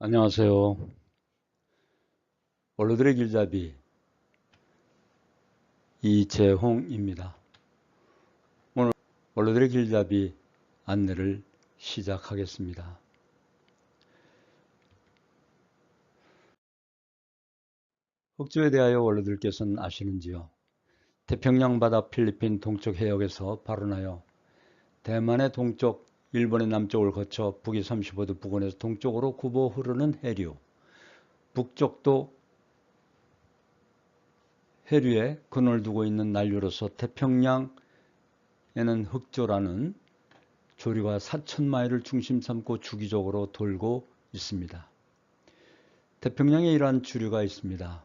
안녕하세요. 원로들의 길잡이 이재홍입니다. 오늘 원로들의 길잡이 안내를 시작하겠습니다. 흑조에 대하여 원로들께서는 아시는지요? 태평양 바다 필리핀 동쪽 해역에서 발원하여 대만의 동쪽, 일본의 남쪽을 거쳐 북위 35도 부근에서 동쪽으로 굽어 흐르는 해류, 북쪽도 해류에 근원을 두고 있는 난류로서 태평양에는 흑조라는 조류가 4,000마일을 중심 삼고 주기적으로 돌고 있습니다. 태평양에 이러한 주류가 있습니다.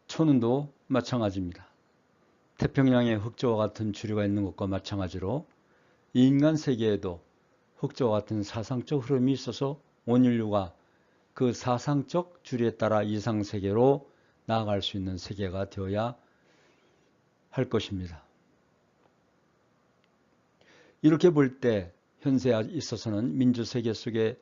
천운도 마찬가지입니다. 태평양에 흑조와 같은 주류가 있는 것과 마찬가지로 인간 세계에도 흑조와 같은 사상적 흐름이 있어서 온 인류가 그 사상적 주류에 따라 이상세계로 나아갈 수 있는 세계가 되어야 할 것입니다. 이렇게 볼 때 현세에 있어서는 민주세계 속에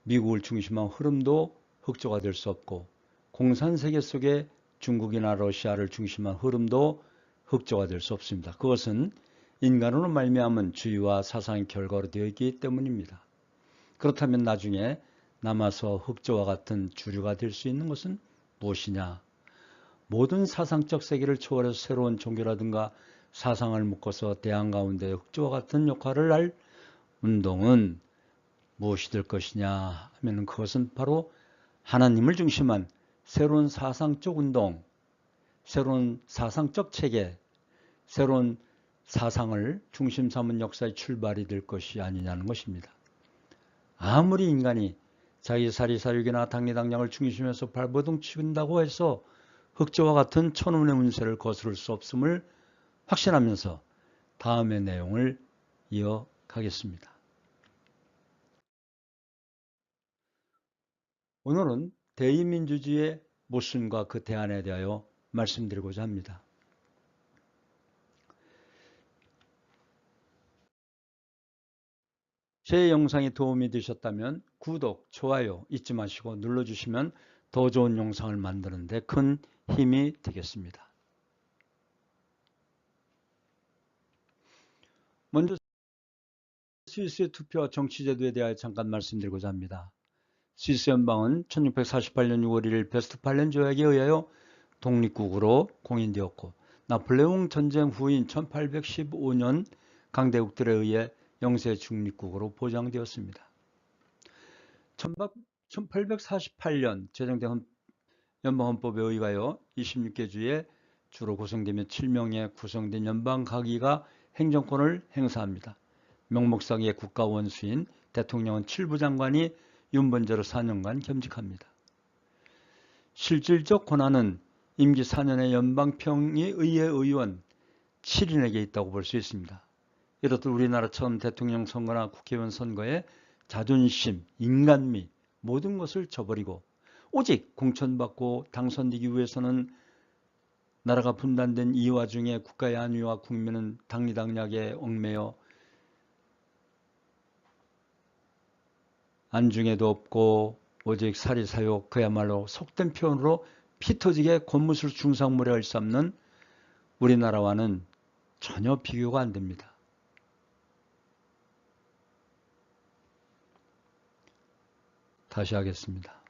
미국을 중심한 흐름도 흑조가 될 수 없고 공산세계 속에 중국이나 러시아를 중심한 흐름도 흑조가 될 수 없습니다. 그것은 인간으로 말미암은 주의와 사상의 결과로 되어 있기 때문입니다. 그렇다면 나중에 남아서 흑조와 같은 주류가 될 수 있는 것은 무엇이냐? 모든 사상적 세계를 초월해서 새로운 종교라든가 사상을 묶어서 대안 가운데 흑조와 같은 역할을 할 운동은 무엇이 될 것이냐 하면 그것은 바로 하나님을 중심한 새로운 사상적 운동, 새로운 사상적 체계, 새로운 사상을 중심 삼은 역사의 출발이 될 것이 아니냐는 것입니다. 아무리 인간이 자기 사리사욕이나 당리당략을 중심해서 발버둥 치는다고 해서 흑조와 같은 천운의 운세를 거스를 수 없음을 확신하면서 다음의 내용을 이어가겠습니다. 오늘은 대의민주주의의 모순과 그 대안에 대하여 말씀드리고자 합니다. 제 영상이 도움이 되셨다면 구독, 좋아요 잊지 마시고 눌러주시면 더 좋은 영상을 만드는 데 큰 힘이 되겠습니다. 먼저 스위스의 투표와 정치제도에 대하여 잠깐 말씀드리고자 합니다. 스위스 연방은 1648년 6월 1일 베스트팔렌 조약에 의하여 독립국으로 공인되었고 나폴레옹 전쟁 후인 1815년 강대국들에 의해 영세 중립국으로 보장되었습니다. 1848년 제정된 연방헌법에 의하여 26개 주에 주로 구성되며 7명의 구성된 연방가기가 행정권을 행사합니다. 명목상의 국가원수인 대통령은 7부 장관이 윤번제로 4년간 겸직합니다. 실질적 권한은 임기 4년의 연방평의회 의원 7인에게 있다고 볼 수 있습니다. 이렇듯 우리나라처럼 대통령 선거나 국회의원 선거에 자존심, 인간미 모든 것을 저버리고 오직 공천받고 당선되기 위해서는 나라가 분단된 이 와중에 국가의 안위와 국민은 당리당략에 얽매여 안중에도 없고 오직 사리사욕 그야말로 속된 표현으로 피 터지게 권무술 중상물에 일삼는 우리나라와는 전혀 비교가 안 됩니다. 다시 하겠습니다.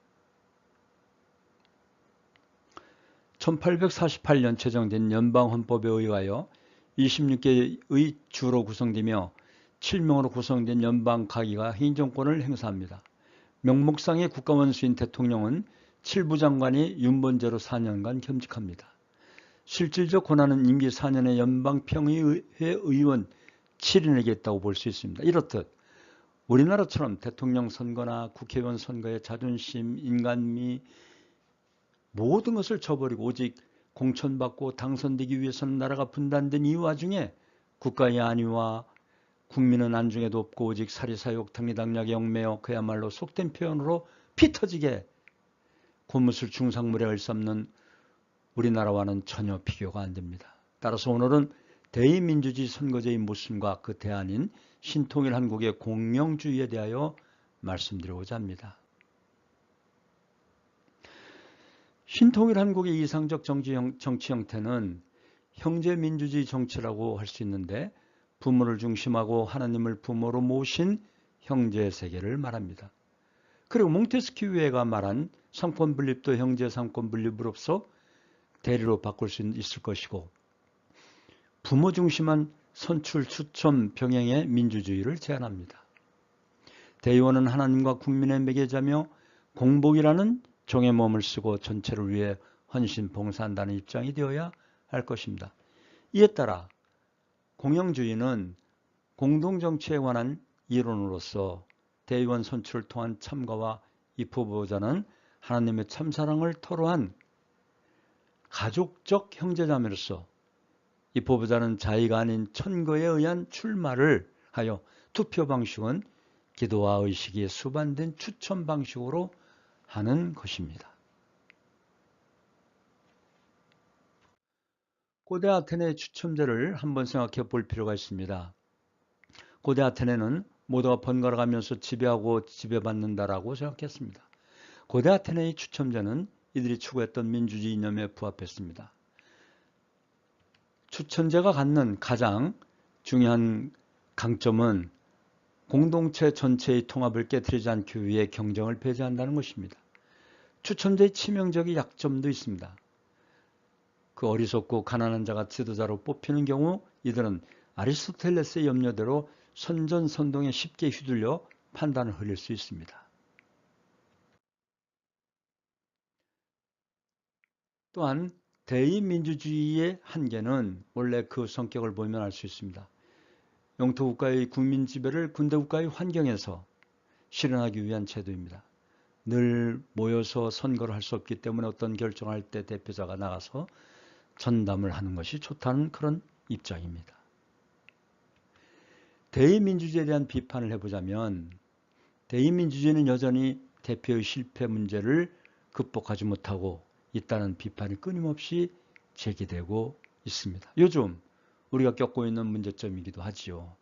1848년 제정된 연방헌법에 의하여 26개의 주로 구성되며 7명으로 구성된 연방가기가 행정권을 행사합니다. 명목상의 국가원수인 대통령은 7부 장관이 윤번제로 4년간 겸직합니다. 실질적 권한은 임기 4년의 연방평의회 의원 7인에게 있다고 볼 수 있습니다. 이렇듯 우리나라처럼 대통령 선거나 국회의원 선거의 자존심, 인간미 모든 것을 저버리고 오직 공천받고 당선되기 위해서는 나라가 분단된 이 와중에 국가의 안위와 국민은 안중에도 없고 오직 사리사욕 당리당략에 얽매여 그야말로 속된 표현으로 피 터지게 고무술 중상물에 일삼는 우리나라와는 전혀 비교가 안 됩니다. 따라서 오늘은 대의민주주의 선거제의 모순과 그 대안인 신통일 한국의 공명주의에 대하여 말씀드리고자 합니다. 신통일 한국의 이상적 정치 형태는 형제민주주의 정치라고 할 수 있는데 부모를 중심하고 하나님을 부모로 모신 형제세계를 말합니다. 그리고 몽테스키유가 말한 상권분립도 형제 상권분립으로서 대리로 바꿀 수 있을 것이고 부모 중심한 선출, 추첨, 병행의 민주주의를 제안합니다. 대의원은 하나님과 국민의 매개자며 공복이라는 종의 몸을 쓰고 전체를 위해 헌신 봉사한다는 입장이 되어야 할 것입니다. 이에 따라 공영주의는 공동정치에 관한 이론으로서 대의원 선출을 통한 참가와 입후보자는 하나님의 참사랑을 토로한 가족적 형제자매로서 입후보자는 자의가 아닌 천거에 의한 출마를 하여 투표 방식은 기도와 의식이 수반된 추천 방식으로 하는 것입니다. 고대 아테네의 추첨제를 한번 생각해 볼 필요가 있습니다. 고대 아테네는 모두가 번갈아 가면서 지배하고 지배받는다라고 생각했습니다. 고대 아테네의 추첨제는 이들이 추구했던 민주주의 이념에 부합했습니다. 추천제가 갖는 가장 중요한 강점은 공동체 전체의 통합을 깨트리지 않기 위해 경쟁을 배제한다는 것입니다. 추천제의 치명적인 약점도 있습니다. 그 어리석고 가난한 자가 지도자로 뽑히는 경우 이들은 아리스토텔레스의 염려대로 선전선동에 쉽게 휘둘려 판단을 흐릴 수 있습니다. 또한 대의민주주의의 한계는 원래 그 성격을 보면 알 수 있습니다. 영토국가의 국민지배를 군대국가의 환경에서 실현하기 위한 제도입니다. 늘 모여서 선거를 할 수 없기 때문에 어떤 결정을 할 때 대표자가 나가서 전담을 하는 것이 좋다는 그런 입장입니다. 대의민주주의에 대한 비판을 해보자면 대의민주주의는 여전히 대표의 실패 문제를 극복하지 못하고 있다는 비판이 끊임없이 제기되고 있습니다. 요즘 우리가 겪고 있는 문제점이기도 하지요.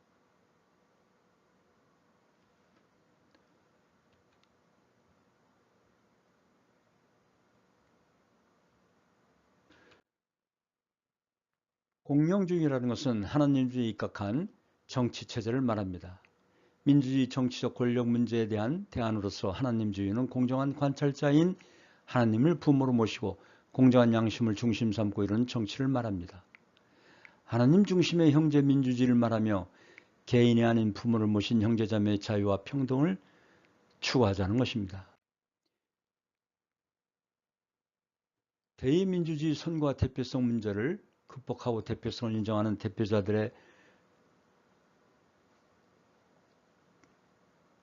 공영주의라는 것은 하나님주의에 입각한 정치체제를 말합니다. 민주주의 정치적 권력 문제에 대한 대안으로서 하나님주의는 공정한 관찰자인 하나님을 부모로 모시고 공정한 양심을 중심 삼고 이루는 정치를 말합니다. 하나님 중심의 형제 민주주의를 말하며 개인이 아닌 부모를 모신 형제자매의 자유와 평등을 추구하자는 것입니다. 대의민주주의 선거와 대표성 문제를 극복하고 대표성을 인정하는 대표자들의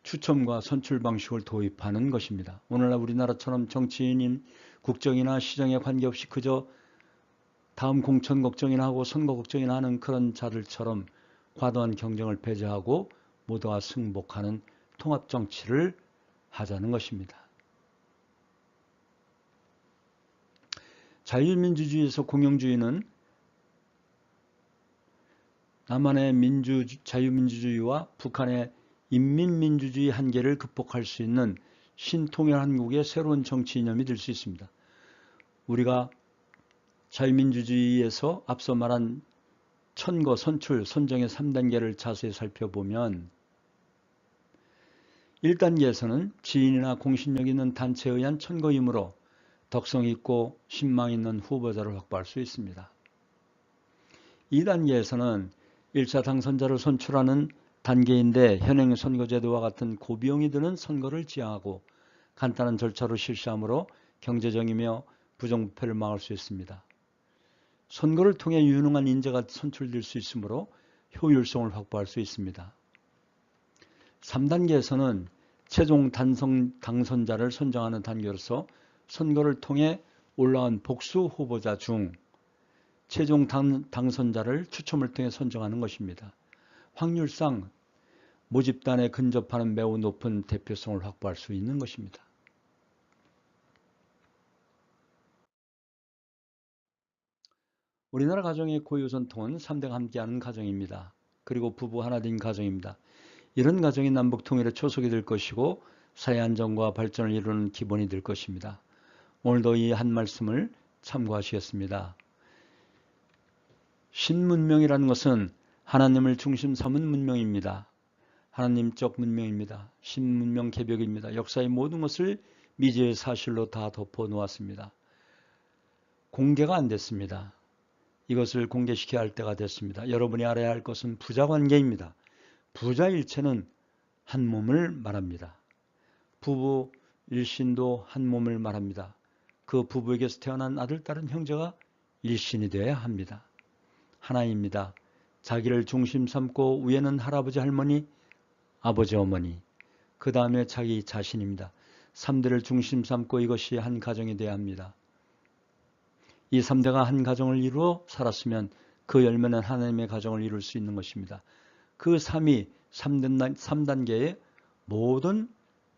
추첨과 선출 방식을 도입하는 것입니다. 오늘날 우리나라처럼 정치인인 국정이나 시정에 관계없이 그저 다음 공천 걱정이나 하고 선거 걱정이나 하는 그런 자들처럼 과도한 경쟁을 배제하고 모두가 승복하는 통합정치를 하자는 것입니다. 자유민주주의에서 공영주의는 남한의 자유민주주의와 북한의 인민민주주의 한계를 극복할 수 있는 신통일 한국의 새로운 정치 이념이 될 수 있습니다. 우리가 자유민주주의에서 앞서 말한 천거, 선출, 선정의 3단계를 자세히 살펴보면 1단계에서는 지인이나 공신력 있는 단체에 의한 천거이므로 덕성 있고 신망 있는 후보자를 확보할 수 있습니다. 2단계에서는 1차 당선자를 선출하는 단계인데 현행 선거제도와 같은 고비용이 드는 선거를 지향하고 간단한 절차로 실시하므로 경제적이며 부정부패를 막을 수 있습니다. 선거를 통해 유능한 인재가 선출될 수 있으므로 효율성을 확보할 수 있습니다. 3단계에서는 최종 당선자를 선정하는 단계로서 선거를 통해 올라온 복수 후보자 중 최종 당선자를 추첨을 통해 선정하는 것입니다. 확률상 모집단에 근접하는 매우 높은 대표성을 확보할 수 있는 것입니다. 우리나라 가정의 고유 전통은 3대가 함께하는 가정입니다. 그리고 부부 하나 된 가정입니다. 이런 가정이 남북 통일의 초석이 될 것이고 사회 안정과 발전을 이루는 기본이 될 것입니다. 오늘도 이 한 말씀을 참고하시겠습니다. 신문명이라는 것은 하나님을 중심 삼은 문명입니다. 하나님적 문명입니다. 신문명 개벽입니다. 역사의 모든 것을 미지의 사실로 다 덮어 놓았습니다. 공개가 안 됐습니다. 이것을 공개시켜야 할 때가 됐습니다. 여러분이 알아야 할 것은 부자관계입니다. 부자일체는 한 몸을 말합니다. 부부 일신도 한 몸을 말합니다. 그 부부에게서 태어난 아들, 딸은 형제가 일신이 되어야 합니다. 하나입니다. 자기를 중심 삼고 위에는 할아버지, 할머니, 아버지, 어머니, 그 다음에 자기 자신입니다. 3대를 중심 삼고 이것이 한 가정이 되어야 합니다. 이 3대가 한 가정을 이루어 살았으면 그 열매는 하나님의 가정을 이룰 수 있는 것입니다. 그 3단계의 모든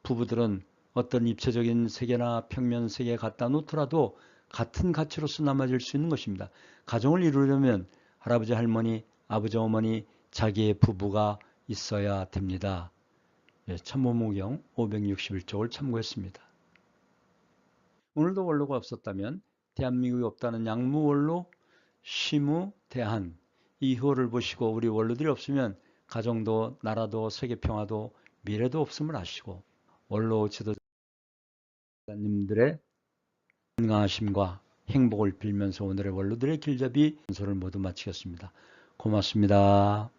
부부들은 어떤 입체적인 세계나 평면 세계에 갖다 놓더라도 같은 가치로서 남아질 수 있는 것입니다. 가정을 이루려면 할아버지, 할머니, 아버지, 어머니, 자기의 부부가 있어야 됩니다. 참모모경 561쪽을 참고했습니다. 오늘도 원로가 없었다면 대한민국이 없다는 양무원로, 시무, 대한 이 효를 보시고 우리 원로들이 없으면 가정도 나라도 세계평화도 미래도 없음을 아시고 원로 지도자님들의 건강하심과 행복을 빌면서 오늘의 원로들의 길잡이 연설을 모두 마치겠습니다. 고맙습니다.